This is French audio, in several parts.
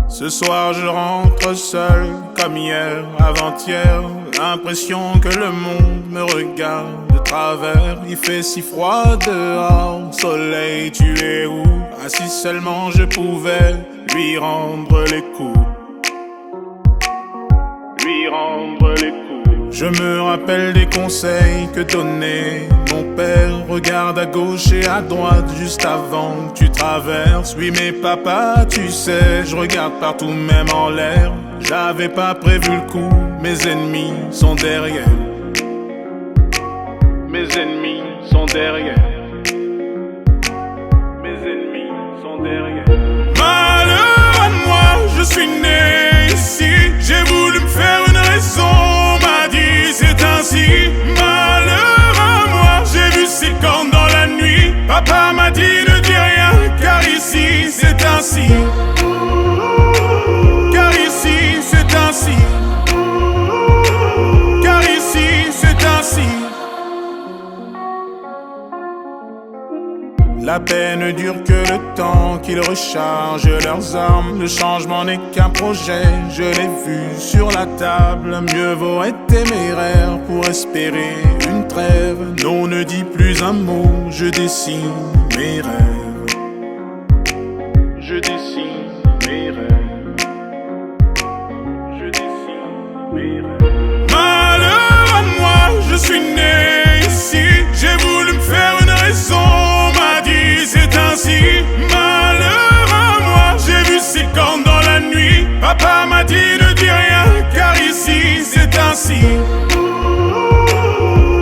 Ce soir je rentre seul, comme hier, avant-hier. L'impression que le monde me regarde de travers. Il fait si froid dehors, soleil tu es où? Ah si seulement je pouvais lui rendre les coups. Lui rendre les coups. Je me rappelle des conseils que donnait mon père. Regarde à gauche et à droite juste avant que tu traverses. Oui mais papa tu sais, je regarde partout même en l'air. J'avais pas prévu le coup, mes ennemis sont derrière. Mes ennemis sont derrière. Mes ennemis sont derrière. Malheur à moi, je suis né ici. J'ai voulu me faire une raison, m'a dit c'est ainsi. Malheur à moi, j'ai vu ses cornes dans la nuit. Papa m'a dit ne dis rien, car ici c'est ainsi. Car ici c'est ainsi. Car ici c'est ainsi. La paix ne dure que le temps qu'ils rechargent leurs armes. Le changement n'est qu'un projet, je l'ai vu sur la table. Mieux vaut être téméraire pour espérer une trêve. Non, ne dis plus un mot, je dessine mes rêves. Je dessine mes rêves. Je dessine mes rêves. Malheur à moi, je suis né ici. J'ai voulu me faire une raison, c'est ainsi. Malheur à moi, j'ai vu ses cornes dans la nuit. Papa m'a dit ne dis rien, car ici c'est ainsi.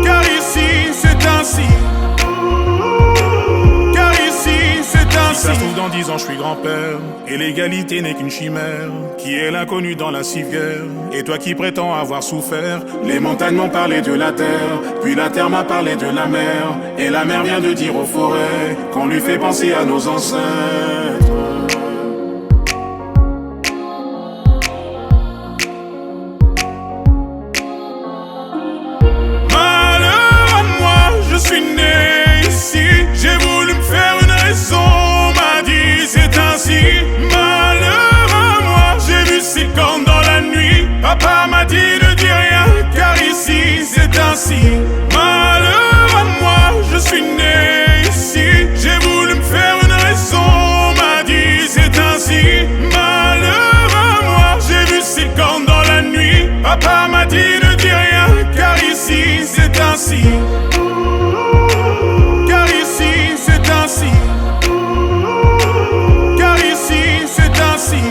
Car ici c'est ainsi. Car ici c'est ainsi. Si ça se trouve dans 10 ans je suis grand-père, et l'égalité n'est qu'une chimère. Qui est l'inconnu dans la civière? Et toi qui prétends avoir souffert? Les montagnes m'ont parlé de la terre, puis la terre m'a parlé de la mer. Et la mer vient de dire aux forêts qu'on lui fait penser à nos ancêtres. Malheur à moi, je suis né ici. J'ai voulu me faire une raison, m'a dit c'est ainsi. Malheur à moi, j'ai vu ses cornes dans la nuit. Papa m'a dit ne dis rien, car ici c'est ainsi. Malheur à moi, je suis né ici. J'ai voulu me faire une raison, m'a dit c'est ainsi. Malheur à moi, j'ai vu ses cornes dans la nuit. Papa m'a dit ne dis rien, car ici c'est ainsi. Car ici c'est ainsi. Car ici c'est ainsi.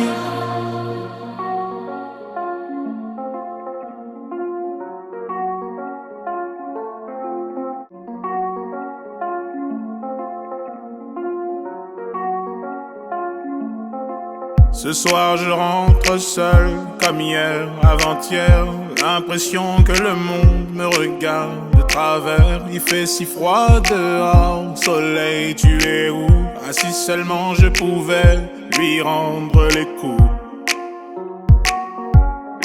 Ce soir je rentre seul, comme hier, avant-hier. L'impression que le monde me regarde de travers. Il fait si froid dehors, soleil tu es où? Ah si seulement je pouvais lui rendre les coups.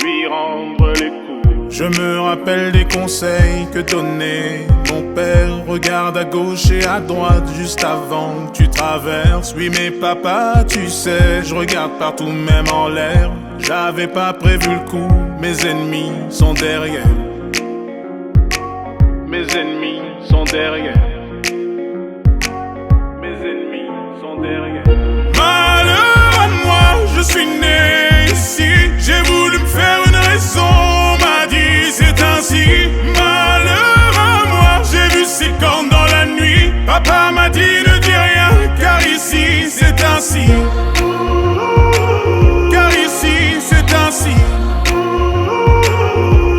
Lui rendre les coups. Je me rappelle des conseils que donnait mon père. Regarde à gauche et à droite juste avant que tu traverses. Oui mais papa tu sais, je regarde partout même en l'air. J'avais pas prévu le coup, mes ennemis sont derrière. Mes ennemis sont derrière. Mes ennemis sont derrière. Malheur à moi, je suis né ici. J'ai voulu me faire une raison, m'a dit c'est ainsi. Malheur à moi, j'ai vu ses cornes dans la nuit. Papa m'a dit ne dis rien, car ici c'est ainsi. Car ici c'est ainsi.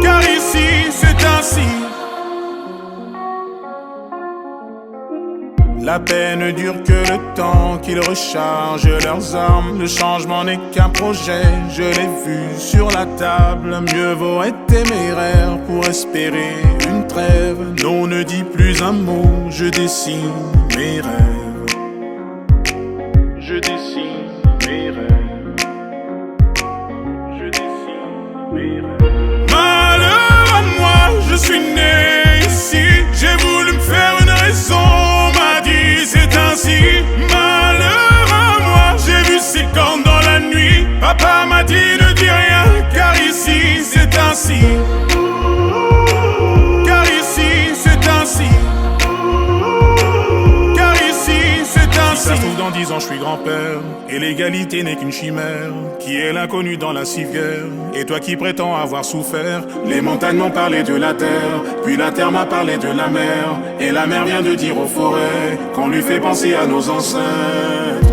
Car ici c'est ainsi. La paix ne dure que le temps qu'ils rechargent leurs armes. Le changement n'est qu'un projet, je l'ai vu sur la table. Mieux vaut être téméraire pour espérer une trêve. Non, ne dis plus un mot, je dessine mes rêves. Je dessine mes rêves. Je dessine mes rêves. Malheur à moi, je suis né ici. J'ai ainsi. Car ici, c'est ainsi. Car ici, c'est ainsi. Ça se trouve dans 10 ans, je suis grand-père. Et l'égalité n'est qu'une chimère. Qui est l'inconnu dans la civière? Et toi qui prétends avoir souffert. Les montagnes m'ont parlé de la terre. Puis la terre m'a parlé de la mer. Et la mer vient de dire aux forêts qu'on lui fait penser à nos ancêtres.